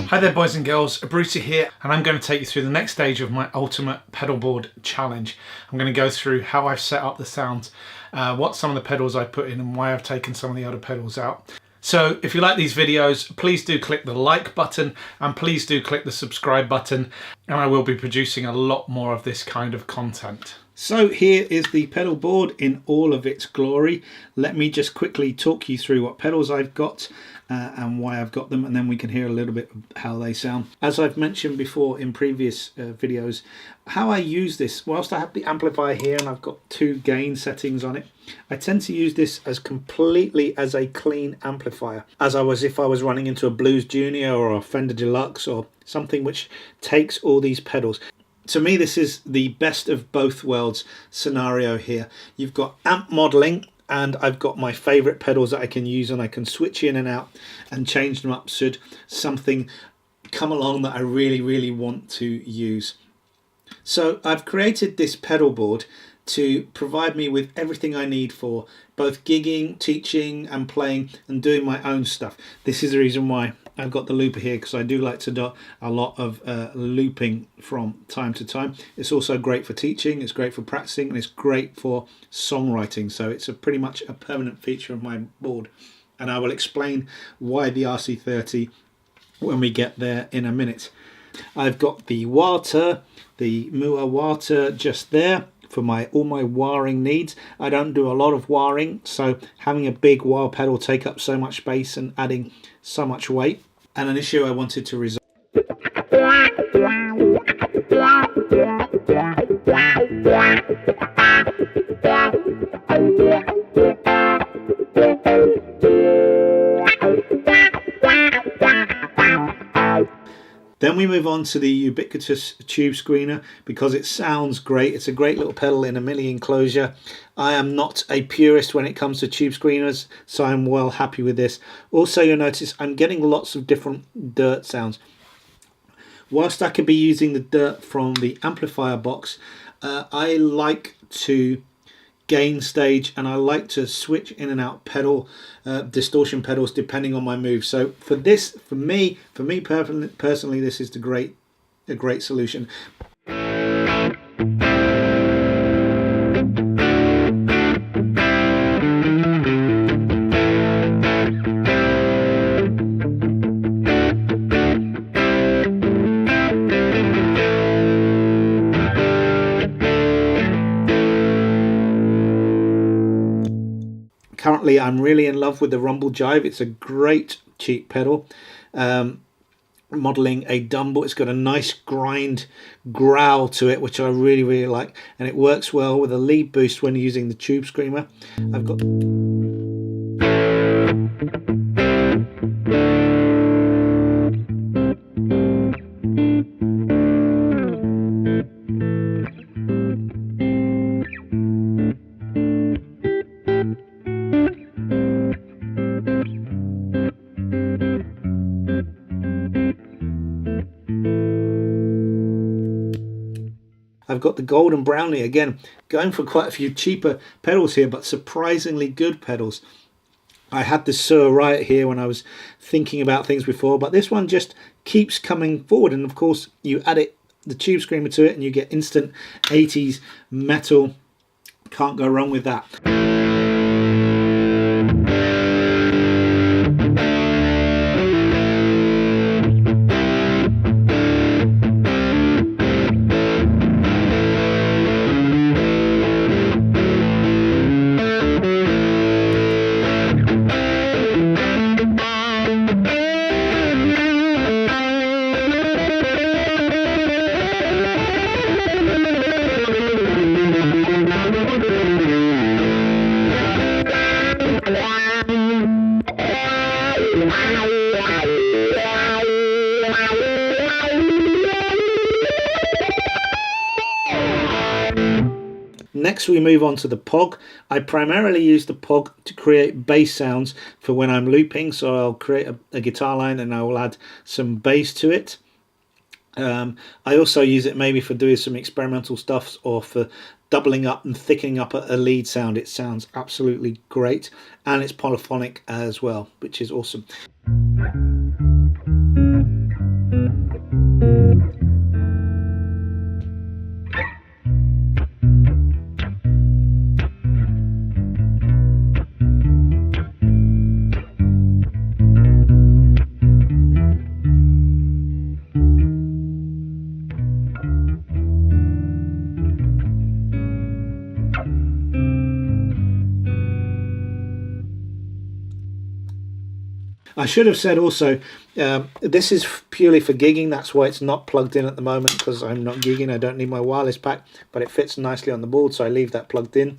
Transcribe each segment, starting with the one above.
Hi there boys and girls, Brucie here, and I'm going to take you through the next stage of my ultimate pedalboard challenge. I'm going to go through how I've set up the sounds, what some of the pedals I put in and why I've taken some of the other pedals out. So if you like these videos, please do click the like button and please do click the subscribe button, and I will be producing a lot more of this kind of content. So here is the pedal board in all of its glory. Let me just quickly talk you through what pedals I've got and why I've got them, and then we can hear a little bit of how they sound. As I've mentioned before in previous videos, how I use this, whilst I have the amplifier here and I've got 2 gain settings on it, I tend to use this as completely as a clean amplifier, if I was running into a Blues Junior or a Fender Deluxe or something which takes all these pedals. To me, this is the best of both worlds scenario here. You've got amp modeling, and I've got my favorite pedals that I can use, and I can switch in and out and change them up should something come along that I really want to use. So I've created this pedal board to provide me with everything I need for both gigging, teaching and playing and doing my own stuff. This is the reason why I've got the looper here, because I do like to do a lot of looping from time to time. It's also great for teaching, it's great for practicing, and it's great for songwriting. So it's pretty much a permanent feature of my board. And I will explain why the RC30 when we get there in a minute. I've got the Warter, the Mua Warter just there for all my wiring needs. I don't do a lot of wiring, so having a big wah pedal take up so much space and adding so much weight. And an issue I wanted to resolve. Then we move on to the ubiquitous tube screener because it sounds great. It's a great little pedal in a mini enclosure. I am not a purist when it comes to tube screeners, so I'm well happy with this. Also, you'll notice I'm getting lots of different dirt sounds. Whilst I could be using the dirt from the amplifier box, I like to gain stage and I like to switch in and out distortion pedals depending on my move. So for me personally, this is a great solution. Currently, I'm really in love with the Rumble Jive. It's a great cheap pedal. Modeling a Dumble. It's got a nice growl to it, which I really like, and it works well with a lead boost when using the tube screamer. I've got the Golden Brownie, again going for quite a few cheaper pedals here, but surprisingly good pedals. I had the Sur Riot here when I was thinking about things before, but this one just keeps coming forward, and of course you add the tube screamer to it and you get instant 80s metal. Can't go wrong with that. Next we move on to the POG. I primarily use the POG to create bass sounds for when I'm looping, so I'll create a guitar line and I will add some bass to it. I also use it maybe for doing some experimental stuff or for doubling up and thickening up a lead sound. It sounds absolutely great, and it's polyphonic as well, which is awesome. I should have said also, this is purely for gigging. That's why it's not plugged in at the moment, because I'm not gigging. I don't need my wireless pack, but it fits nicely on the board, so I leave that plugged in.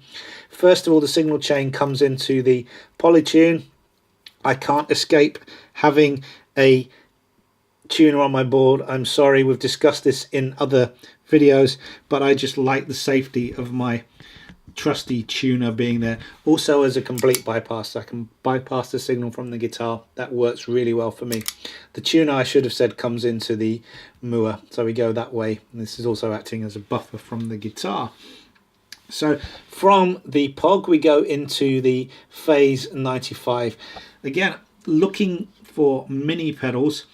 First of all, the signal chain comes into the Polytune. I can't escape having a tuner on my board. I'm sorry, we've discussed this in other videos, but I just like the safety of my trusty tuner being there. Also, as a complete bypass, I can bypass the signal from the guitar. That works really well for me. The tuner, I should have said, comes into the Moore, so we go that way. And this is also acting as a buffer from the guitar. So from the POG we go into the Phase 95. Again, looking for mini pedals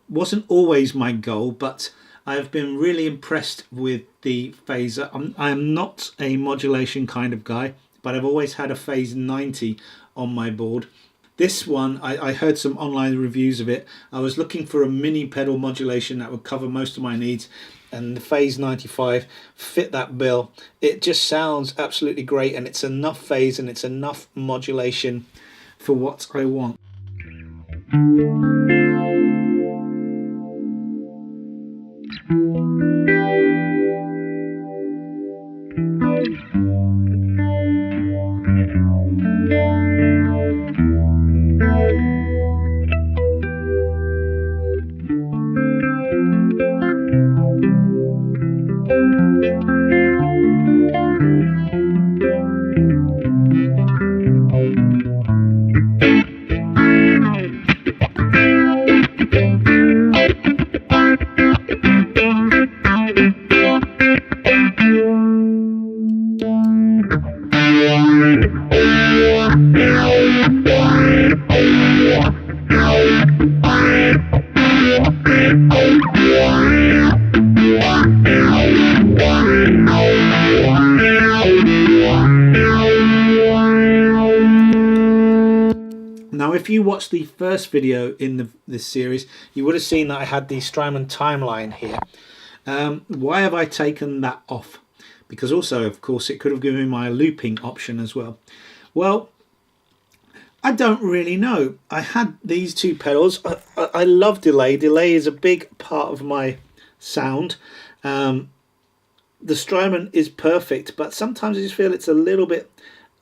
wasn't always my goal, but I've been really impressed with the Phaser. I am not a modulation kind of guy, but I've always had a Phase 90 on my board. This one, I heard some online reviews of it. I was looking for a mini pedal modulation that would cover most of my needs, and the Phase 95 fit that bill. It just sounds absolutely great, and it's enough phase and it's enough modulation for what I want. Now, if you watched the first video in this series, you would have seen that I had the Strymon timeline here. Why have I taken that off? Because also, of course, it could have given me my looping option as well. Well, I don't really know. I had these two pedals. I love delay. Delay is a big part of my sound. The Strymon is perfect, but sometimes I just feel it's a little bit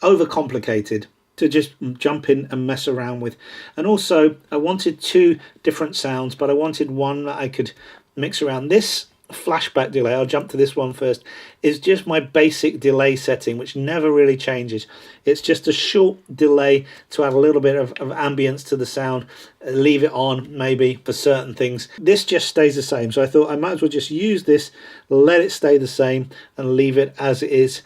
overcomplicated to just jump in and mess around with. And also, I wanted two different sounds, but I wanted one that I could mix around. This flashback delay, I'll jump to this one first, is just my basic delay setting, which never really changes. It's just a short delay to add a little bit of ambience to the sound, leave it on maybe for certain things. This just stays the same, so I thought I might as well just use this, let it stay the same, and leave it as it is.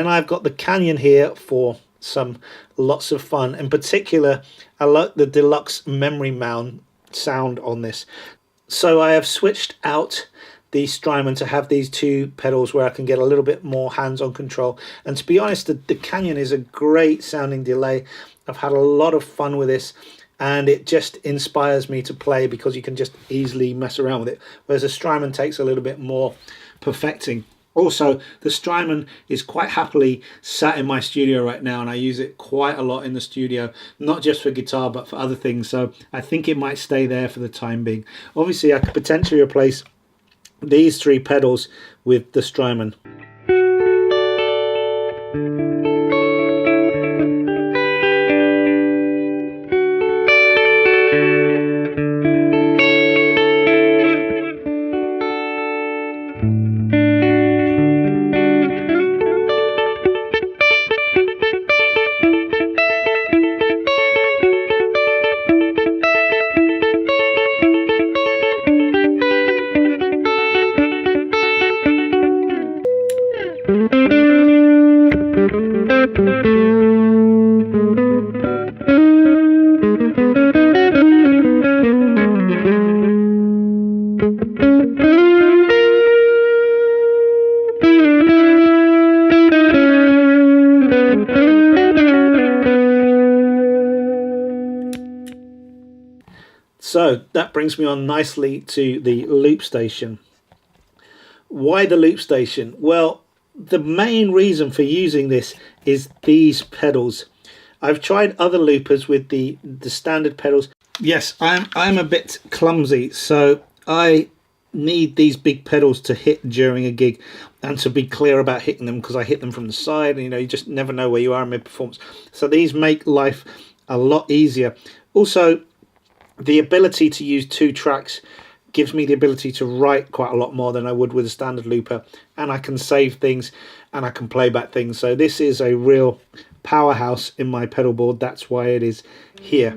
I've got the Canyon here for some lots of fun. In particular, I like the deluxe memory mound sound on this. So I have switched out the Strymon to have these two pedals where I can get a little bit more hands-on control. And to be honest, the Canyon is a great sounding delay. I've had a lot of fun with this, and it just inspires me to play because you can just easily mess around with it, whereas the Strymon takes a little bit more perfecting. Also, the Strymon is quite happily sat in my studio right now, and I use it quite a lot in the studio, not just for guitar but for other things, so I think it might stay there for the time being. Obviously, I could potentially replace these three pedals with the Strymon. So that brings me on nicely to the loop station. Why the loop station? Well, the main reason for using this is these pedals. I've tried other loopers with the standard pedals. Yes, I'm a bit clumsy, so I need these big pedals to hit during a gig, and to be clear about hitting them, because I hit them from the side, and you know, you just never know where you are in mid-performance. So these make life a lot easier. Also, the ability to use 2 tracks gives me the ability to write quite a lot more than I would with a standard looper, and I can save things and I can play back things. So this is a real powerhouse in my pedal board. That's why it is here.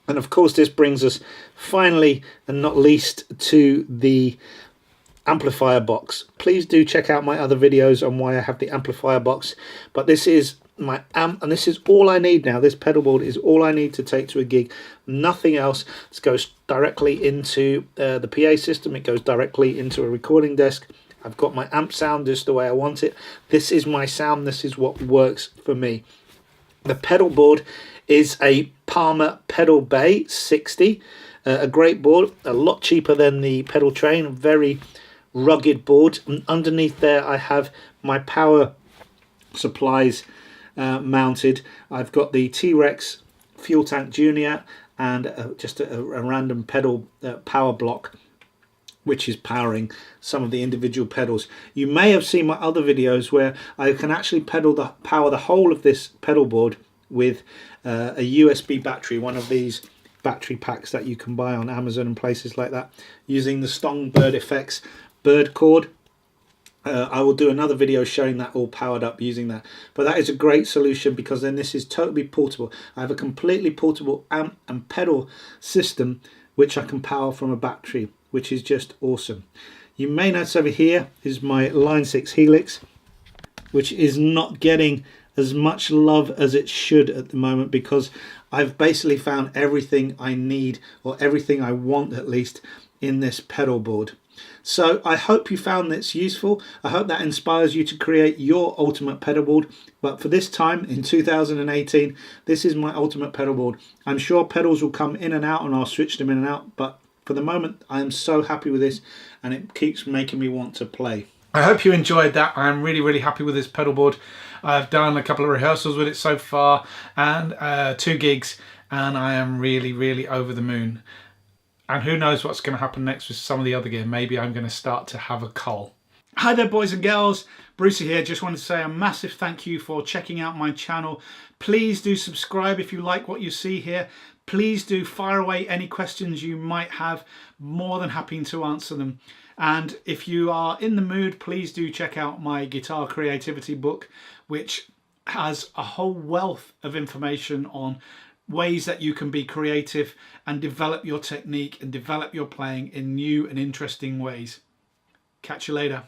And of course, this brings us finally and not least to the amplifier box. Please do check out my other videos on why I have the amplifier box, but this is my amp, and this is all I need now. This pedal board is all I need to take to a gig, nothing else. This goes directly into the PA system. It goes directly into a recording desk. I've got my amp sound just the way I want it. This is my sound. This is what works for me. The pedal board is a Palmer Pedalbay 60, a great board, a lot cheaper than the pedal train, a very rugged board. And underneath there I have my power supplies mounted. I've got the T-Rex fuel tank junior and just a random pedal power block, which is powering some of the individual pedals. You may have seen my other videos where I can actually power the whole of this pedal board with a USB battery, one of these battery packs that you can buy on Amazon and places like that, using the Songbird Effects bird cord. I will do another video showing that all powered up using that, but that is a great solution because then this is totally portable. I have a completely portable amp and pedal system which I can power from a battery, which is just awesome. You may notice over here is my Line 6 Helix, which is not getting as much love as it should at the moment because I've basically found everything I need, or everything I want at least, in this pedal board. So I hope you found this useful. I hope that inspires you to create your ultimate pedalboard. But for this time in 2018, this is my ultimate pedalboard. I'm sure pedals will come in and out and I'll switch them in and out, but for the moment I am so happy with this and it keeps making me want to play. I hope you enjoyed that. I'm really happy with this pedalboard. I've done a couple of rehearsals with it so far and 2 gigs, and I am really over the moon. And who knows what's going to happen next with some of the other gear. Maybe I'm going to start to have a cull. Hi there boys and girls, Brucie here. Just wanted to say a massive thank you for checking out my channel. Please do subscribe if you like what you see here. Please do fire away any questions you might have. More than happy to answer them. And if you are in the mood, please do check out my guitar creativity book, which has a whole wealth of information on ways that you can be creative and develop your technique and develop your playing in new and interesting ways. Catch you later.